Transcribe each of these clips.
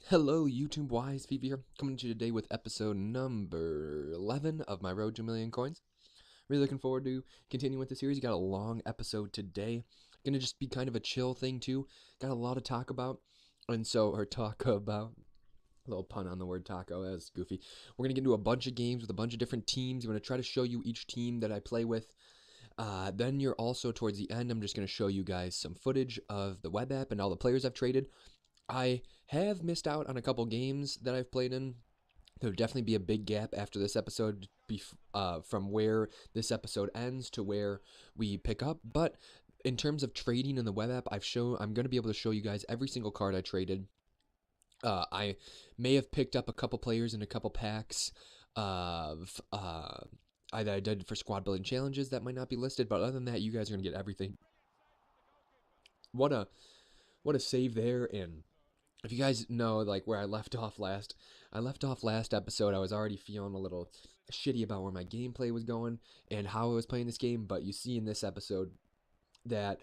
Hello, YouTube Wise FIFA here, coming to you today with episode number 11 of my Road to a Million Coins. Really looking forward to continuing with the series. Got a long episode today. Gonna just be kind of a chill thing too. Got a lot to talk about, a little pun on the word taco, that's goofy. We're gonna get into a bunch of games with a bunch of different teams. I'm gonna try to show you each team that I play with. Then you're also towards the end, I'm just gonna show you guys some footage of the web app and all the players I've traded. I have missed out on a couple games that I've played in. There'll definitely be a big gap after this episode, from where this episode ends to where we pick up. But in terms of trading in the web app, I'm going to be able to show you guys every single card I traded. I may have picked up a couple players in a couple packs of that I did for squad building challenges that might not be listed. But other than that, you guys are going to get everything. What a save there. And if you guys know, like, where I left off last episode, I was already feeling a little shitty about where my gameplay was going and how I was playing this game. But you see in this episode that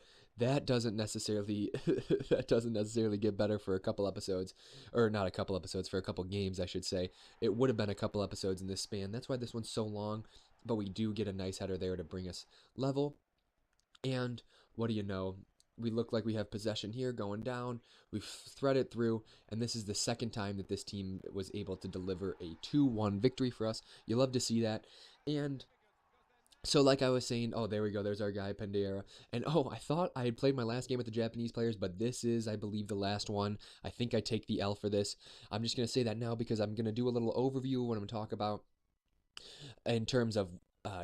doesn't necessarily get better for a couple episodes, or not a couple episodes, for a couple games, I should say. It would have been a couple episodes in this span. That's why this one's so long. But we do get a nice header there to bring us level. And what do you know? We look like we have possession here going down. We've threaded through, and this is the second time that this team was able to deliver a 2-1 victory for us. You love to see that. And so like I was saying, oh, there we go. There's our guy, Pendera. And oh, I thought I had played my last game with the Japanese players, but this is, I believe, the last one. I think I take the L for this. I'm just going to say that now because I'm going to do a little overview of what I'm going to talk about in terms of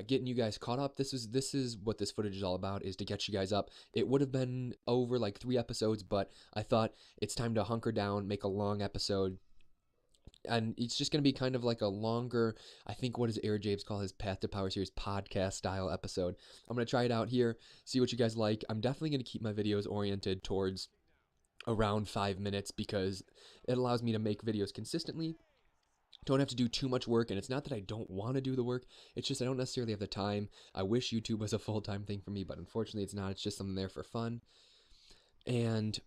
getting you guys caught up. This is what this footage is all about, is to get you guys up. It would have been over like 3 episodes, but I thought it's time to hunker down, make a long episode. And it's just going to be kind of like a longer, I think, what does Air James call his Path to Power series, podcast style episode. I'm going to try it out here, see what you guys like. I'm definitely going to keep my videos oriented towards around 5 minutes because it allows me to make videos consistently. Don't have to do too much work, and it's not that I don't want to do the work, it's just I don't necessarily have the time. I wish YouTube was a full-time thing for me, but unfortunately it's not. It's just something there for fun. And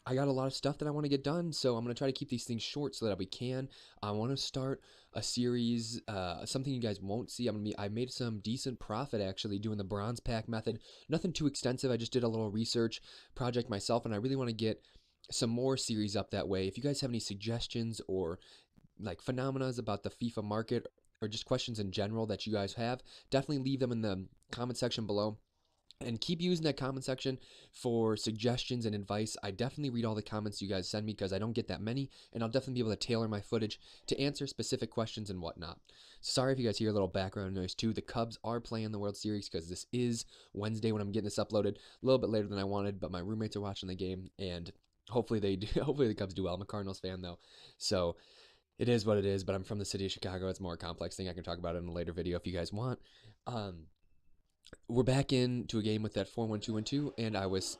I got a lot of stuff that I want to get done, so I'm going to try to keep these things short so that we can. I want to start a series, something you guys won't see. I made some decent profit actually doing the bronze pack method. Nothing too extensive. I just did a little research project myself, and I really want to get some more series up that way. If you guys have any suggestions or like phenomena about the FIFA market, or just questions in general that you guys have, definitely leave them in the comment section below. And keep using that comment section for suggestions and advice. I definitely read all the comments you guys send me because I don't get that many, and I'll definitely be able to tailor my footage to answer specific questions and whatnot. Sorry if you guys hear a little background noise too. The Cubs are playing the World Series because this is Wednesday when I'm getting this uploaded. A little bit later than I wanted, but my roommates are watching the game, and hopefully they do. Hopefully the Cubs do well. I'm a Cardinals fan though, so it is what it is, but I'm from the city of Chicago. It's a more complex thing. I can talk about it in a later video if you guys want. We're back into a game with that 4-1-2-1-2, and I was...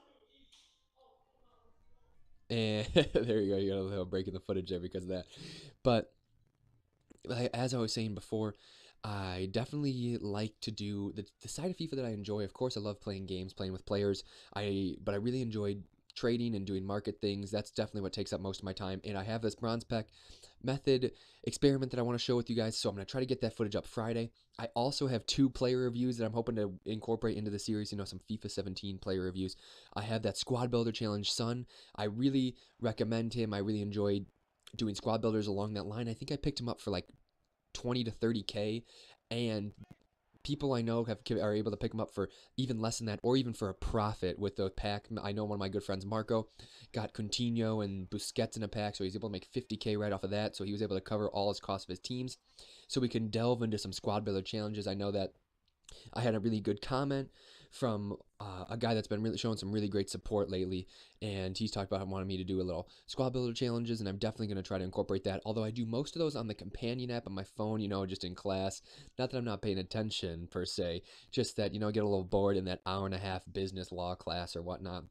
And there you go. You got a little break in the footage there because of that. But as I was saying before, I definitely like to do the side of FIFA that I enjoy. Of course, I love playing games, playing with players. But I really enjoyed trading and doing market things. That's definitely what takes up most of my time. And I have this bronze pack method experiment that I want to show with you guys, so I'm going to try to get that footage up Friday. I also have 2 player reviews that I'm hoping to incorporate into the series, some FIFA17 player reviews. I have that squad builder challenge, Sun. I really recommend him. I really enjoyed doing squad builders along that line. I think I picked him up for like 20 to 30K, and people I know are able to pick them up for even less than that, or even for a profit with the pack. I know one of my good friends, Marco, got Coutinho and Busquets in a pack, so he's able to make 50K right off of that, so he was able to cover all his costs of his teams. So we can delve into some squad builder challenges. I know that I had a really good comment from a guy that's been really showing some really great support lately, and he's talked about wanting me to do a little squad builder challenges, and I'm definitely going to try to incorporate that, although I do most of those on the companion app on my phone, just in class. Not that I'm not paying attention per se, just that, I get a little bored in that hour and a half business law class or whatnot.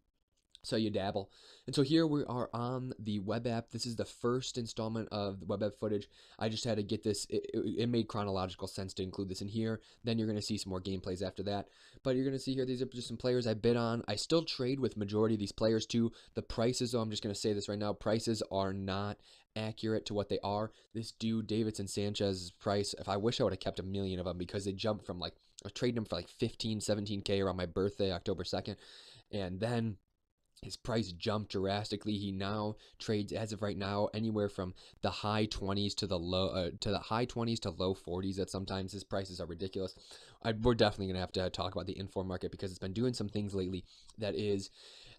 So you dabble. And so here we are on the web app. This is the first installment of the web app footage. I just had to get this. It made chronological sense to include this in here. Then you're going to see some more gameplays after that. But you're going to see here, these are just some players I bid on. I still trade with majority of these players too. The prices, though, I'm just going to say this right now, prices are not accurate to what they are. This dude, Davidson Sanchez's price, if I wish I would have kept a million of them, because they jumped from like, I was trading them for like 15, 17K around my birthday, October 2nd. And then his price jumped drastically. He now trades, as of right now, anywhere from the high 20s to the high 20s to low 40s. At sometimes his prices are ridiculous. We're definitely gonna have to talk about the inform market, because it's been doing some things lately that is.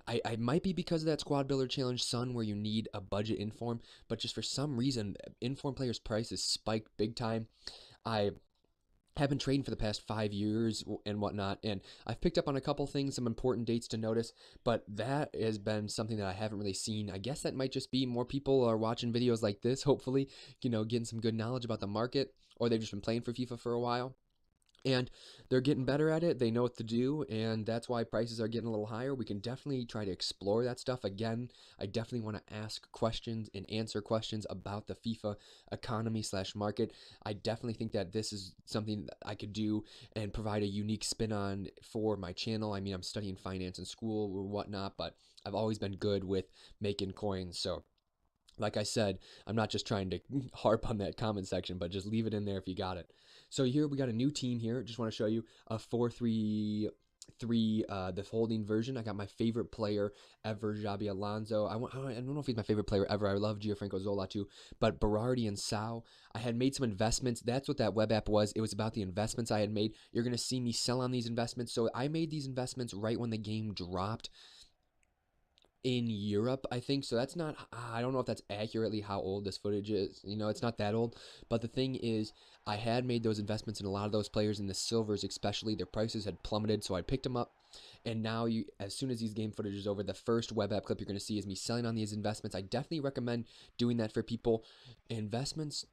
I might be because of that squad builder challenge, son, where you need a budget inform, but just for some reason, inform players' prices spiked big time. I have been trading for the past 5 years and whatnot, and I've picked up on a couple things, some important dates to notice, but that has been something that I haven't really seen. I guess that might just be more people are watching videos like this, hopefully, getting some good knowledge about the market, or they've just been playing for FIFA for a while. And they're getting better at it. They know what to do, and that's why prices are getting a little higher. We can definitely try to explore that stuff. Again, I definitely want to ask questions and answer questions about the FIFA economy / market. I definitely think that this is something that I could do and provide a unique spin on for my channel. I mean, I'm studying finance in school or whatnot, but I've always been good with making coins. So like I said, I'm not just trying to harp on that comment section, but just leave it in there if you got it. So here we got a new team here. Just want to show you a 4-3-3, the holding version. I got my favorite player ever, Xabi Alonso. I don't know if he's my favorite player ever. I love Gianfranco Zola too, but Berardi and Sao. I had made some investments. That's what that web app was. It was about the investments I had made. You're going to see me sell on these investments. So I made these investments right when the game dropped in Europe, I think. So that's not, I don't know if that's accurately how old this footage is. It's not that old. But the thing is, I had made those investments in a lot of those players, in the silvers especially. Their prices had plummeted, so I picked them up. And now, as soon as these game footage is over, the first web app clip you're going to see is me selling on these investments. I definitely recommend doing that for people. Investments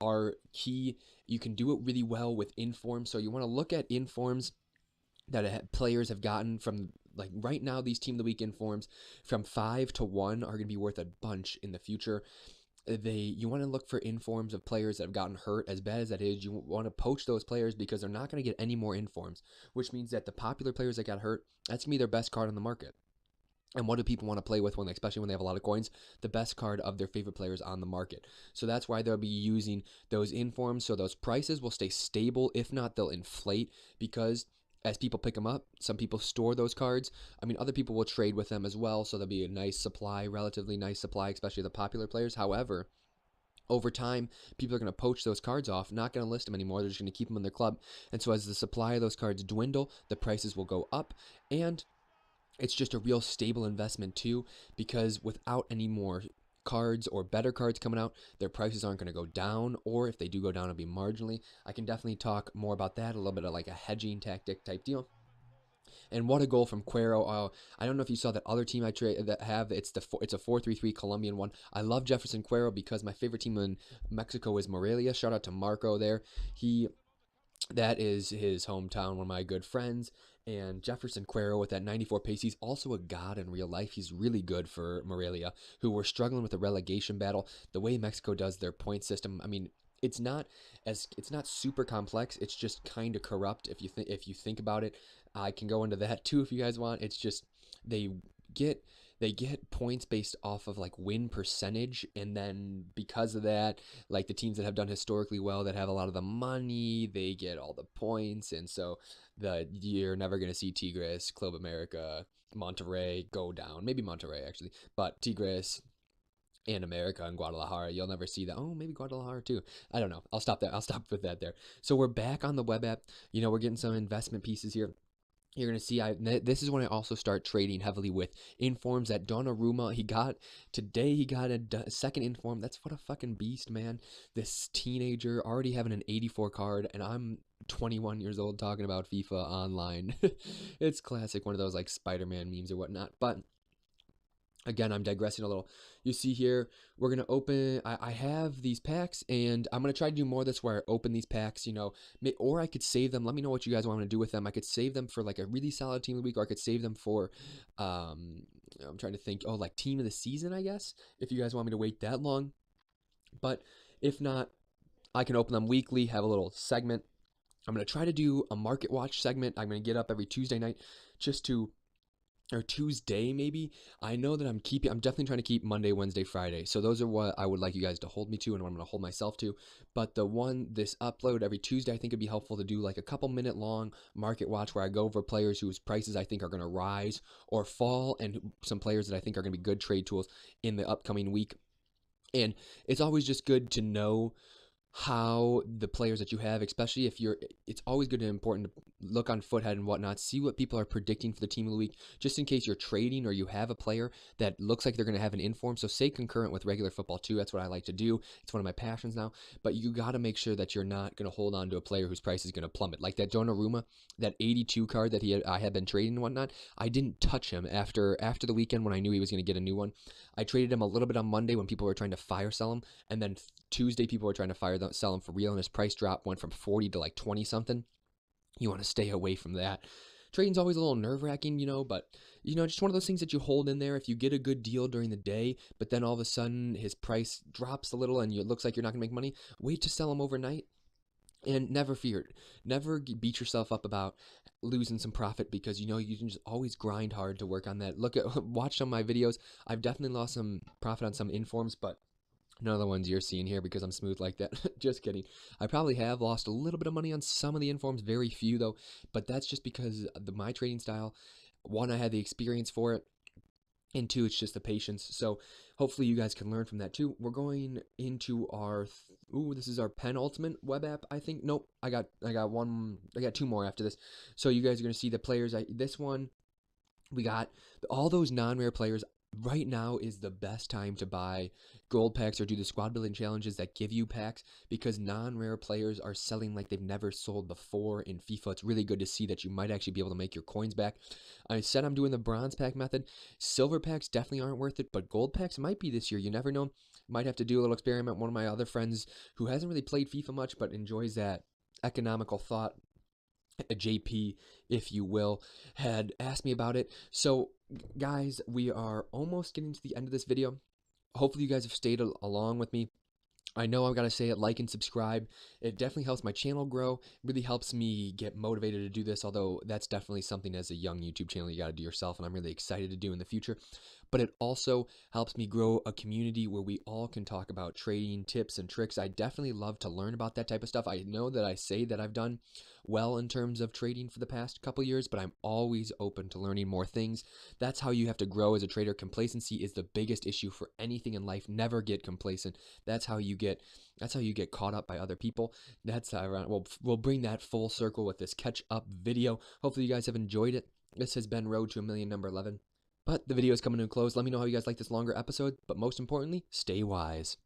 are key. You can do it really well with informs. So you want to look at informs that players have gotten from, like, right now. These team of the week informs from 5 to 1 are going to be worth a bunch in the future. You want to look for informs of players that have gotten hurt. As bad as that is, you want to poach those players, because they're not going to get any more informs, which means that the popular players that got hurt, that's going to be their best card on the market. And what do people want to play with, especially when they have a lot of coins? The best card of their favorite players on the market. So that's why they'll be using those informs. So those prices will stay stable. If not, they'll inflate, because as people pick them up, some people store those cards. I mean, other people will trade with them as well. So there'll be a nice supply, relatively nice supply, especially the popular players. However, over time, people are going to poach those cards off, not going to list them anymore. They're just going to keep them in their club. And so as the supply of those cards dwindle, the prices will go up. And it's just a real stable investment too, because without any more cards or better cards coming out, their prices aren't going to go down, or if they do go down, it'll be marginally. I can definitely talk more about that, a little bit of like a hedging tactic type deal. And what a goal from Cuero. I don't know if you saw that other team I trade that have, it's a 4-3-3 Colombian one. I love Jefferson Cuero because my favorite team in Mexico is Morelia. Shout out to Marco there. That is his hometown, one of my good friends. And Jefferson Cuero with that 94 pace, he's also a god in real life. He's really good for Morelia, who were struggling with the relegation battle. The way Mexico does their point system, I mean, it's not super complex. It's just kind of corrupt if you think about it. I can go into that too if you guys want. It's just they get points based off of like win percentage, and then because of that, like the teams that have done historically well, that have a lot of the money, they get all the points. And so you're never going to see Tigres, Club America, Monterrey go down. Maybe Monterrey actually, but Tigres and America and Guadalajara, you'll never see that. Oh, maybe Guadalajara too. I don't know. I'll stop with that there. So we're back on the web app. We're getting some investment pieces here. You're going to see, this is when I also start trading heavily with informs. That Donnarumma, he got a second inform. That's what a fucking beast, man. This teenager already having an 84 card, and I'm 21 years old talking about FIFA online. It's classic, one of those like Spider-Man memes or whatnot. But again, I'm digressing a little. You see here, we're going to open, I have these packs, and I'm going to try to do more of this where I open these packs, or I could save them. Let me know what you guys want me to do with them. I could save them for like a really solid team of the week, or I could save them for I'm trying to think. Oh, like team of the season, I guess. If you guys want me to wait that long, but if not, I can open them weekly. Have a little segment. I'm gonna try to do a market watch segment. I'm gonna get up every Tuesday night, just to or Tuesday maybe. I know that I'm definitely trying to keep Monday, Wednesday, Friday. So those are what I would like you guys to hold me to and what I'm going to hold myself to. But this upload every Tuesday, I think it'd be helpful to do like a couple minute long market watch where I go over players whose prices I think are going to rise or fall, and some players that I think are going to be good trade tools in the upcoming week. And it's always just good to know how the players that you have, especially if it's always good and important to look on Foothead and whatnot, see what people are predicting for the team of the week, just in case you're trading or you have a player that looks like they're going to have an inform. So stay concurrent with regular football too. That's what I like to do. It's one of my passions now. But you got to make sure that you're not going to hold on to a player whose price is going to plummet. Like that Donnarumma, that 82 card that I had been trading and whatnot. I didn't touch him after the weekend when I knew he was going to get a new one. I traded him a little bit on Monday when people were trying to fire sell him, and then Tuesday people were trying to sell him for real, and his price drop went from 40 to like 20 something. You want to stay away from that. Trading's always a little nerve-wracking, but just one of those things that you hold in there. If you get a good deal during the day, but then all of a sudden his price drops a little and it looks like you're not gonna make money, wait to sell him overnight. And never fear, never beat yourself up about losing some profit, because you can just always grind hard to work on that. Watch some of my videos. I've definitely lost some profit on some informs, but none of the ones you're seeing here because I'm smooth like that. Just kidding. I probably have lost a little bit of money on some of the informs, very few though, but that's just because my trading style. One, I had the experience for it, and two, it's just the patience. So hopefully you guys can learn from that too. We're going into our this is our penultimate web app, I think. Nope, I got two more after this. So you guys are gonna see the players. This one, we got all those non-rare players. Right now is the best time to buy gold packs or do the squad building challenges that give you packs, because non-rare players are selling like they've never sold before in FIFA. It's really good to see that you might actually be able to make your coins back. I said I'm doing the bronze pack method. Silver packs definitely aren't worth it, but gold packs might be this year. You never know. Might have to do a little experiment. One of my other friends who hasn't really played FIFA much but enjoys that economical thought, a JP, if you will, had asked me about it. So guys, we are almost getting to the end of this video. Hopefully you guys have stayed along with me. I know I've got to say it, like and subscribe. It definitely helps my channel grow. It really helps me get motivated to do this, although that's definitely something as a young YouTube channel you got to do yourself, and I'm really excited to do in the future. But it also helps me grow a community where we all can talk about trading tips and tricks. I definitely love to learn about that type of stuff. I know that I say that I've done well in terms of trading for the past couple years, but I'm always open to learning more things. That's how you have to grow as a trader. Complacency is the biggest issue for anything in life. Never get complacent. That's how you get caught up by other people. That's ironic. We'll bring that full circle with this catch up video. Hopefully you guys have enjoyed it. This has been Road to a Million number 11. But the video is coming to a close. Let me know how you guys like this longer episode. But most importantly, stay wise.